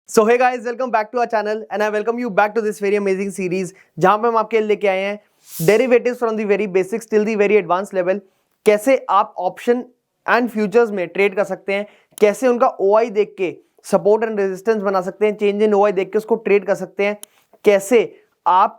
So hey guys, welcome back to our channel and I welcome you back to this very amazing series जहां पे हम आपके लिए लेके आए हैं derivatives from the very basics till the very advance level. कैसे आप ऑप्शन एंड फ्यूचर्स में ट्रेड कर सकते हैं, कैसे उनका ओआई देख के सपोर्ट एंड रेजिस्टेंस बना सकते हैं, चेंज इन ओआई देख के उसको ट्रेड कर सकते हैं, कैसे आप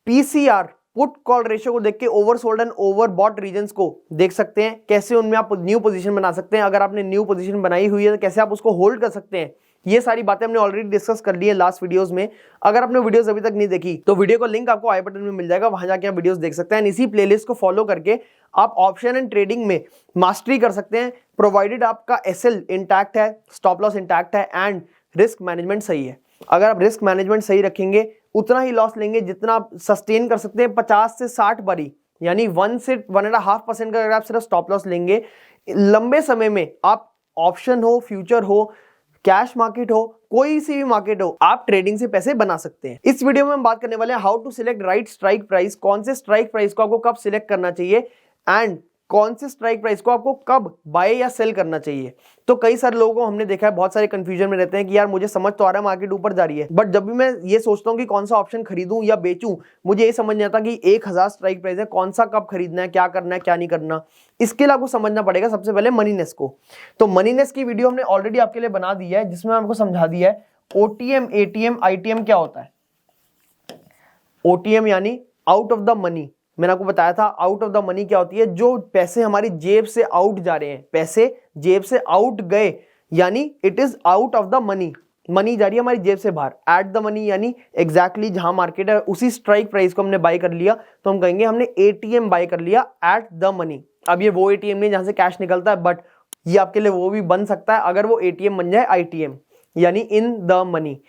पीसीआर पुट कॉल रेशियो को देख के ओवरसोल्ड एंड ओवरबॉट रीजंस को देख सकते हैं, कैसे उनमें आप न्यू पोजीशन बना सकते हैं, अगर आपने न्यू पोजीशन बनाई हुई है तो कैसे आप उसको होल्ड कर सकते हैं। ये सारी बातें हमने ऑलरेडी डिस्कस कर ली है लास्ट वीडियोस में। अगर आपने वीडियोस अभी तक नहीं देखी तो वीडियो का लिंक आपको आई बटन में मिल जाएगा, वहां जाके आप वीडियोस देख सकते हैं। इसी प्लेलिस्ट को फॉलो करके आप ऑप्शन एंड ट्रेडिंग में मास्टरी कर सकते हैं, प्रोवाइडेड आपका एसएल इंटैक्ट है, स्टॉप लॉस इंटैक्ट है एंड रिस्क मैनेजमेंट सही है। अगर आप रिस्क मैनेजमेंट सही रखेंगे उतना ही लॉस लेंगे जितना आप सस्टेन कर सकते हैं 50 से 60 बारी, यानी 1 से 1.5% का अगर आप सिर्फ स्टॉप लॉस लेंगे लंबे समय में, आप ऑप्शन हो, फ्यूचर हो, कैश मार्केट हो, कोई सी भी मार्केट हो, आप ट्रेडिंग से पैसे बना सकते हैं। इस वीडियो में हम बात करने वाले हैं how to select right strike price, कौन से स्ट्राइक प्राइस को आपको कब सिलेक्ट करना चाहिए एंड कौन से स्ट्राइक प्राइस को आपको कब बाय या सेल करना चाहिए। तो कई सारे लोगों को हमने देखा है बहुत सारे कंफ्यूजन में रहते हैं कि यार मुझे समझ तो आ रहा है मार्केट ऊपर जा रही है, बट जब भी मैं ये सोचता हूँ कि कौन सा ऑप्शन खरीदूं या बेचूं, मुझे ये समझ नहीं आता कि 1000 स्ट्राइक प्राइस है, कौन सा कब खरीदना है, क्या करना है, क्या नहीं करना। इसके लिए आपको समझना पड़ेगा सबसे पहले मनीनेस को। तो मनीनेस की वीडियो हमने ऑलरेडी आपके लिए बना दी है जिसमें आपको समझा दिया है ओटीएम, एटीएम, आईटीएम क्या होता है। ओटीएम यानी आउट ऑफ द मनी, मैंने आपको बताया था आउट ऑफ द मनी क्या होती है, जो पैसे हमारी जेब से आउट जा रहे हैं, पैसे जेब से आउट गए यानी it is out of the money, money जा रही है हमारी जेब से बाहर। एट द मनी यानी एग्जैक्टली जहां मार्केट है उसी स्ट्राइक प्राइस को हमने बाय कर लिया, तो हम कहेंगे हमने एटीएम बाय कर लिया एट द मनी। अब ये वो एटीएम नहीं जहां से कैश निकलता है, बट ये आपके लिए वो भी बन सकता है अगर वो एटीएम बन जाए आईटीएम, यानी in the money.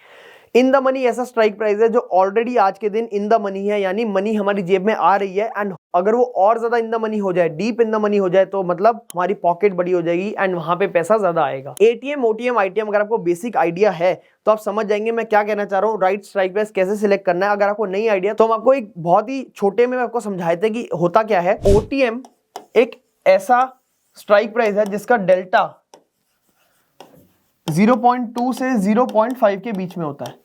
In the money ऐसा स्ट्राइक प्राइस है जो ऑलरेडी आज के दिन इन द मनी है, यानी मनी हमारी जेब में आ रही है, एंड अगर वो और ज्यादा इन द मनी हो जाए, डीप इन द मनी हो जाए, तो मतलब हमारी पॉकेट बड़ी हो जाएगी एंड वहां पे पैसा ज्यादा आएगा। एटीएम, ओटीएम, आईटीएम अगर आपको बेसिक आइडिया है तो आप समझ जाएंगे मैं क्या कहना चाह रहा हूँ, राइट स्ट्राइक प्राइस कैसे सिलेक्ट करना है। अगर आपको नहीं आइडिया तो हम आपको एक बहुत ही छोटे में आपको समझाए थे कि होता क्या है। ओटीएम एक ऐसा स्ट्राइक प्राइस है जिसका डेल्टा 0.2 से 0.5 के बीच में होता है।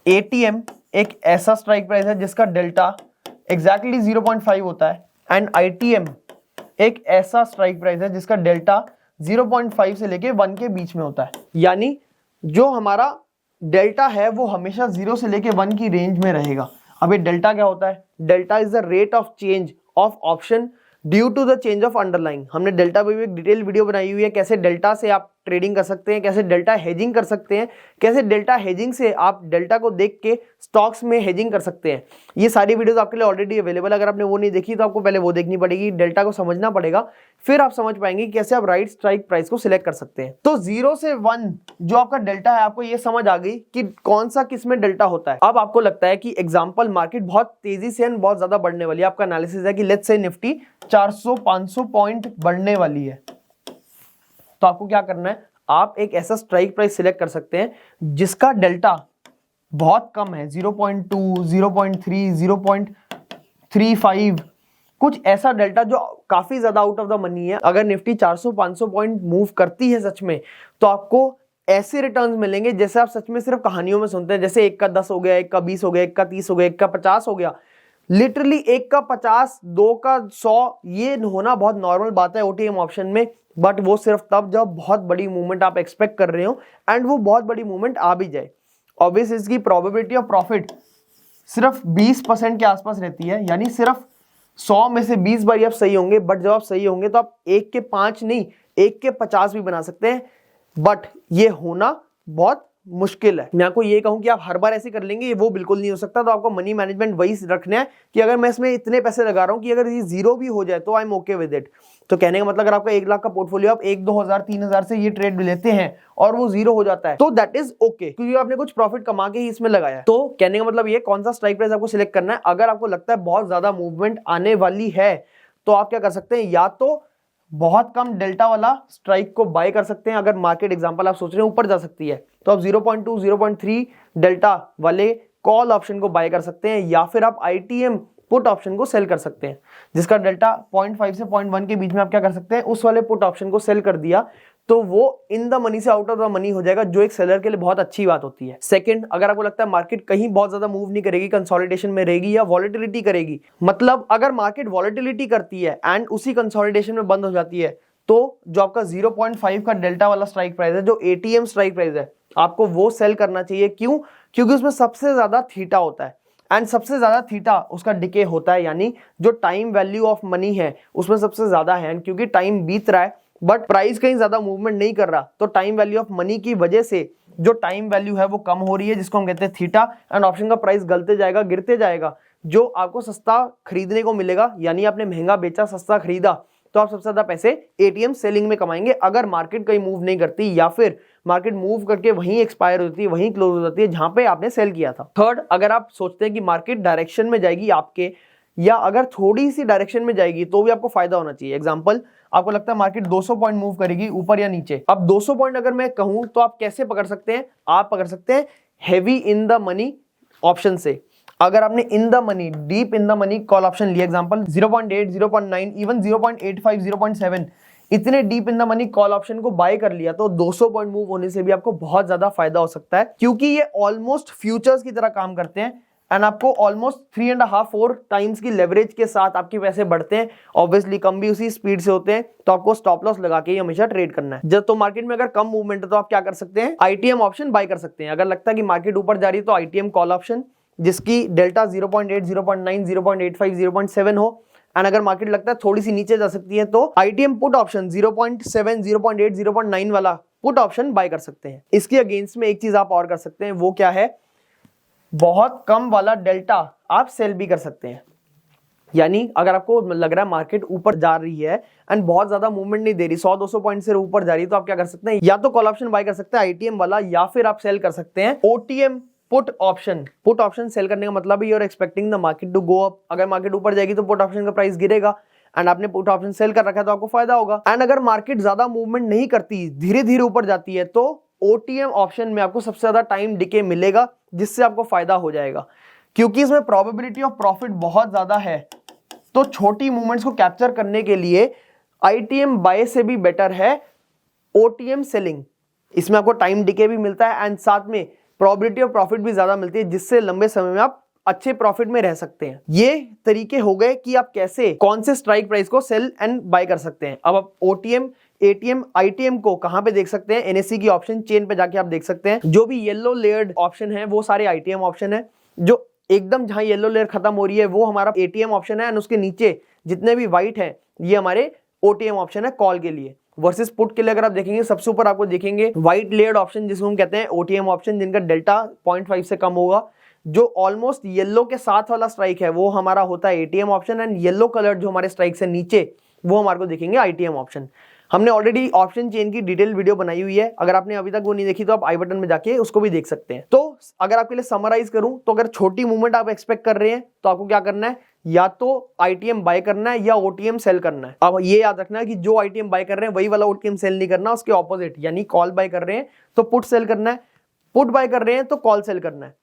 एटीएम एक ऐसा स्ट्राइक प्राइस है जिसका डेल्टा एग्जैक्टली 0.5 होता है, एंड आईटीएम एक ऐसा स्ट्राइक प्राइस है जिसका डेल्टा 0.5 से लेके 1 के बीच में होता है। यानी जो हमारा डेल्टा है वो हमेशा 0 से लेके 1 की रेंज में रहेगा। अब ये डेल्टा क्या होता है? Delta is the rate of change of option due to the change of underlying. हमने डेल्टा पे भी एक डिटेल वीडियो बनाई हुई है, कैसे डेल्टा से आप ट्रेडिंग कर सकते हैं, कैसे डेल्टा हेजिंग कर सकते हैं, कैसे डेल्टा हेजिंग से आप डेल्टा को देख के स्टॉक्स में हेजिंग कर सकते हैं। ये सारी वीडियोस आपके लिए ऑलरेडी अवेलेबल है, अगर आपने वो नहीं देखी तो आपको पहले वो देखनी पड़ेगी, डेल्टा को समझना पड़ेगा, फिर आप समझ पाएंगे कैसे आप राइट स्ट्राइक प्राइस को सिलेक्ट कर सकते हैं। तो 0 से 1 जो आपका डेल्टा है, आपको ये समझ आ गई कि कौन सा किस में डेल्टा होता है। अब आपको लगता है कि एग्जाम्पल मार्केट बहुत तेजी से बहुत ज्यादा बढ़ने वाली है, आपका एनालिसिस है कि लेट्स से निफ्टी 400-500 पॉइंट बढ़ने वाली है, तो आपको क्या करना है, आप एक ऐसा स्ट्राइक प्राइस सिलेक्ट कर सकते हैं जिसका डेल्टा बहुत कम है, 0.2, 0.3, 0.35, कुछ ऐसा डेल्टा जो काफी ज्यादा आउट ऑफ द मनी है। अगर निफ्टी 400-500 पॉइंट मूव करती है सच में, तो आपको ऐसे रिटर्न्स मिलेंगे जैसे आप सच में सिर्फ कहानियों में सुनते हैं, जैसे 1 का 10 हो गया, 1 का 20 हो गया, 1 का 30 हो गया, 1 का 50 हो गया। लिटरली 1 का 50, 2 का 100 ये होना बहुत नॉर्मल बात है ओटीएम ऑप्शन में, बट वो सिर्फ तब जब बहुत बड़ी मूवमेंट आप एक्सपेक्ट कर रहे हो एंड वो बहुत बड़ी मूवमेंट आ भी जाए। ऑब्वियस इसकी प्रोबेबिलिटी ऑफ प्रॉफिट सिर्फ 20% के आसपास रहती है, यानी सिर्फ 100 में से 20 बार आप सही होंगे, बट जब आप सही होंगे तो आप 1 के 5 नहीं 1 के 50 भी बना सकते हैं, बट ये होना बहुत मुश्किल है। मैं आपको ये कहूं कि आप हर बार ऐसे कर लेंगे, ये वो बिल्कुल नहीं हो सकता। तो आपको मनी मैनेजमेंट वही रखना है कि अगर मैं इसमें इतने पैसे लगा रहा हूं कि अगर ये 0 भी हो जाए तो I am okay with it. तो कहने का मतलब अगर आपका 1 लाख का पोर्टफोलियो आप 1-2 हजार 3 हजार से ये ट्रेड लेते हैं और वो 0 हो जाता है तो दैट इज ओके, क्योंकि आपने कुछ प्रॉफिट कमा के ही इसमें लगाया। तो कहने का मतलब ये कौन सा स्ट्राइक प्राइस आपको सिलेक्ट करना है। अगर आपको लगता है बहुत ज्यादा मूवमेंट आने वाली है तो आप क्या कर सकते हैं, या तो बहुत कम डेल्टा वाला स्ट्राइक को बाय कर सकते हैं। अगर मार्केट एग्जांपल आप सोच रहे हैं ऊपर जा सकती है तो आप 0.2, 0.3 डेल्टा वाले कॉल ऑप्शन को बाय कर सकते हैं, या फिर आप आईटीएम पुट ऑप्शन को सेल कर सकते हैं जिसका डेल्टा 0.5 से 0.1 के बीच में। आप क्या कर सकते हैं, उस वाले पुट ऑप्शन को सेल कर दिया तो वो इन द मनी से आउट ऑफ द मनी हो जाएगा, जो एक सेलर के लिए बहुत अच्छी बात होती है। सेकंड, अगर आपको लगता है मार्केट कहीं बहुत ज्यादा मूव नहीं करेगी, कंसोलिडेशन में रहेगी या वॉलेटिलिटी करेगी, मतलब अगर मार्केट वॉलेटिलिटी करती है एंड उसी कंसोलिडेशन में बंद हो जाती है, तो जो आपका 0.5 का डेल्टा वाला स्ट्राइक प्राइस है, जो एटीएम स्ट्राइक प्राइस है, आपको वो सेल करना चाहिए। क्यों? क्योंकि उसमें सबसे ज्यादा थीटा होता है एंड सबसे ज्यादा थीटा उसका डिके होता है, यानी जो टाइम वैल्यू ऑफ मनी है उसमें सबसे ज्यादा है। क्योंकि टाइम बीत रहा है बट प्राइस कहीं ज्यादा मूवमेंट नहीं कर रहा, तो टाइम वैल्यू ऑफ मनी की वजह से जो टाइम वैल्यू है वो कम हो रही है, जिसको हम कहते हैं थीटा, एंड ऑप्शन का प्राइस गलते जाएगा, गिरते जाएगा। जो आपको सस्ता खरीदने को मिलेगा, यानी आपने महंगा बेचा सस्ता खरीदा, तो आप सबसे ज्यादा पैसे एटीएम सेलिंग में कमाएंगे अगर मार्केट कहीं मूव नहीं करती, या फिर मार्केट मूव करके वहीं एक्सपायर होती है, वहीं क्लोज हो जाती है जहां पे आपने सेल किया था। थर्ड, अगर आप सोचते हैं कि मार्केट डायरेक्शन में जाएगी आपके, या अगर थोड़ी सी डायरेक्शन में जाएगी तो भी आपको फायदा होना चाहिए। एग्जांपल, आपको लगता है मार्केट 200 पॉइंट मूव करेगी ऊपर या नीचे। अब 200 पॉइंट अगर मैं कहूं तो आप कैसे पकड़ सकते हैं? आप पकड़ सकते हैं heavy in the money option से। अगर आपने in the money, deep in the money call option लिया, एग्जांपल 0.8, 0.9, इवन 0.85, 0.7, इतने deep in the money call option को बाय कर लिया, तो 200 पॉइंट मूव होने से भी आपको बहुत ज्यादा फायदा हो सकता है, क्योंकि ये ऑलमोस्ट फ्यूचर्स की तरह काम करते हैं एंड आपको ऑलमोस्ट 3.5-4 टाइम्स की लेवरेज के साथ आपके पैसे बढ़ते हैं। ऑब्वियसली कम भी उसी स्पीड से होते हैं, तो आपको स्टॉप लॉस लगा के ही हमेशा ट्रेड करना है। जब तो मार्केट में अगर कम मूवमेंट है तो आप क्या कर सकते हैं? आईटीएम ऑप्शन बाय कर सकते हैं। अगर लगता है कि मार्केट ऊपर जा रही है तो आईटीएम कॉल ऑप्शन, जिसकी डेल्टा 0.8, 0.9, 0.85, 0.7 हो, एंड अगर मार्केट लगता है थोड़ी सी नीचे जा सकती है तो आईटीएम पुट ऑप्शन 0.7, 0.8, 0.9 वाला पुट ऑप्शन बाय कर सकते हैं। इसके अगेंस्ट में एक चीज आप और कर सकते हैं, वो क्या है? बहुत कम वाला डेल्टा आप सेल भी कर सकते हैं। यानी अगर आपको लग रहा है मार्केट ऊपर जा रही है एंड बहुत ज्यादा मूवमेंट नहीं दे रही, 100-200 पॉइंट से ऊपर जा रही है, तो आप क्या कर सकते हैं? या तो कॉल ऑप्शन बाय कर सकते हैं आईटीएम वाला, या फिर आप सेल कर सकते हैं OTM put option. Put option sell करने का मतलब you are expecting the market to go up. अगर मार्केट ऊपर जाएगी तो पुट ऑप्शन का प्राइस गिरेगा, एंड आपने पुट ऑप्शन सेल कर रखा है तो आपको फायदा होगा। एंड अगर मार्केट ज्यादा मूवमेंट नहीं करती, धीरे धीरे ऊपर जाती है, तो ओटीएम ऑप्शन में आपको सबसे ज्यादा टाइम डिके मिलेगा, जिससे आपको फायदा हो जाएगा। क्योंकि इसमें प्रोबेबिलिटी ऑफ प्रॉफिट बहुत ज्यादा है, तो छोटी मूवमेंट्स को कैप्चर करने के लिए आईटीएम बाय से भी बेटर है ओटीएम सेलिंग। इसमें आपको टाइम डिके भी मिलता है एंड साथ में प्रोबेबिलिटी ऑफ प्रॉफिट भी ज्यादा मिलती है, जिससे लंबे समय में आप अच्छे प्रॉफिट में रह सकते हैं। ये तरीके हो गए कि आप कैसे कौन से स्ट्राइक प्राइस को सेल एंड बाय कर सकते हैं। अब आप ओटीएम, एटीएम, आईटीएम को कहां पे देख सकते हैं? एनएससी की ऑप्शन चेन पे जाके आप देख सकते हैं। जो भी येलो लेयर्ड ऑप्शन है वो सारे आईटीएम ऑप्शन है। जो एकदम जहां येलो लेयर खत्म हो रही है वो हमारा एटीएम ऑप्शन है, एंड उसके नीचे जितने भी व्हाइट है ये हमारे ओटीएम ऑप्शन है कॉल के लिए। वर्सेस पुट के लिए अगर आप देखेंगे, सबसे ऊपर आपको देखेंगे व्हाइट लेयर्ड ऑप्शन, जिसको हम कहते हैं ओटीएम ऑप्शन, जिनका डेल्टा 0.5 से कम होगा। जो ऑलमोस्ट येलो के साथ वाला स्ट्राइक है वो हमारा होता है ATM option, and yellow colour जो हमारे स्ट्राइक से नीचे वो हमारे को देखेंगे आईटीएम ऑप्शन। हमने ऑलरेडी ऑप्शन चेन की डिटेल वीडियो बनाई हुई है, अगर आपने अभी तक वो नहीं देखी तो आप आई बटन में जाके उसको भी देख सकते हैं। तो अगर आपके लिए समराइज करूं तो अगर छोटी मूवमेंट आप एक्सपेक्ट कर रहे हैं तो आपको क्या करना है? या तो आईटीएम बाय करना है या ओटीएम सेल करना है। अब ये याद रखना है कि जो आईटीएम बाय कर रहे हैं वही वाला ओटीएम सेल नहीं करना, उसके ऑपोजिट, यानी कॉल बाय कर रहे हैं तो पुट सेल करना है, पुट बाय कर रहे हैं तो कॉल सेल करना है।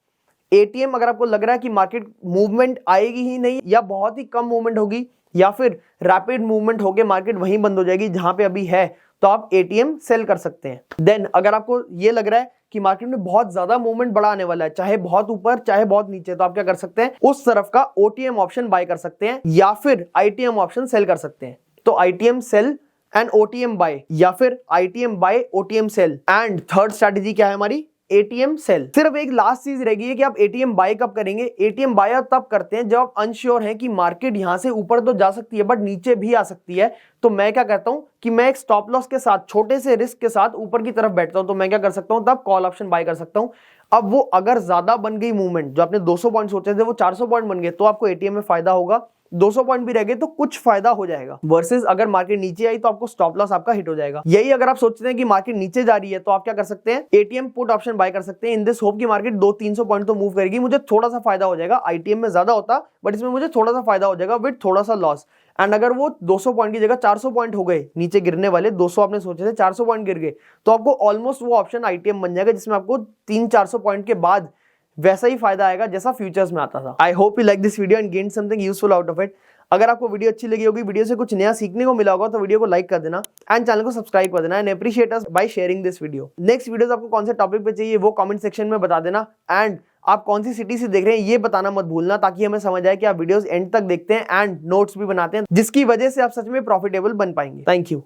एटीएम अगर आपको लग रहा है कि मार्केट मूवमेंट आएगी ही नहीं या बहुत ही कम मूवमेंट होगी या फिर रैपिड मूवमेंट होके मार्केट वहीं बंद हो जाएगी जहां पे अभी है, तो आप एटीएम सेल कर सकते हैं। देन अगर आपको ये लग रहा है कि मार्केट में बहुत ज्यादा मूवमेंट बड़ा आने वाला है, चाहे बहुत ऊपर चाहे बहुत नीचे, तो आप क्या कर सकते हैं? उस तरफ का ओटीएम ऑप्शन बाय कर सकते हैं या फिर आईटीएम ऑप्शन सेल कर सकते हैं। तो ITM sell and OTM buy, या फिर ITM buy OTM sell. And third strategy क्या है हमारी? ATM sell. सिर्फ एक लास्ट चीज रहेगी है कि आप एटीएम बाय कब करेंगे? एटीएम बाय तब करते हैं जब आप अनश्योर हैं कि मार्केट यहां से ऊपर तो जा सकती है बट नीचे भी आ सकती है। तो मैं क्या कहता हूं कि मैं एक स्टॉप लॉस के साथ, छोटे से रिस्क के साथ ऊपर की तरफ बैठता हूं, तो मैं क्या कर सकता हूं? तब कॉल ऑप्शन बाय कर सकता हूं। अब वो अगर ज्यादा बन गई मूवमेंट, जो आपने 200 पॉइंट सोचे थे वो 400 पॉइंट बन गए, तो आपको एटीएम में फायदा होगा। 200 पॉइंट भी रह गए तो कुछ फायदा हो जाएगा। वर्सेस अगर मार्केट नीचे आई तो आपको स्टॉप लॉस आपका हिट हो जाएगा। यही अगर आप सोचते हैं कि मार्केट नीचे जा रही है तो आप क्या कर सकते हैं? एटीएम पुट ऑप्शन बाय कर सकते हैं इन दिस होप कि मार्केट 200-300 पॉइंट तो मूव करेगी, मुझे थोड़ा सा फायदा हो जाएगा। आईटीएम में ज्यादा होता बट इसमें मुझे थोड़ा सा फायदा हो जाएगा विद थोड़ा सा लॉस। एंड अगर वो 200 पॉइंट की जगह 400 पॉइंट हो गए नीचे गिरने वाले, 200 आपने सोचे थे 400 पॉइंट गिर गए, तो आपको ऑलमोस्ट वो ऑप्शन आईटीएम बन जाएगा जिसमें आपको 300-400 पॉइंट के बाद वैसा ही फायदा आएगा जैसा फ्यूचर्स में आता था। I hope you like this video and gain something useful out of it. अगर आपको वीडियो अच्छी लगी होगी, वीडियो से कुछ नया सीखने को मिला होगा, तो वीडियो को लाइक कर देना एंड चैनल को सब्सक्राइब कर देना and appreciate us by sharing this video. Next videos आपको कौन से टॉपिक पे चाहिए वो कमेंट सेक्शन में बता देना एंड आप कौन सी सिटी से देख रहे हैं ये बताना मत भूलना, ताकि हमें समझ आए कि आप वीडियोस एंड तक देखते हैं एंड नोट्स भी बनाते हैं, जिसकी वजह से आप सच में प्रॉफिटेबल बन पाएंगे। Thank you.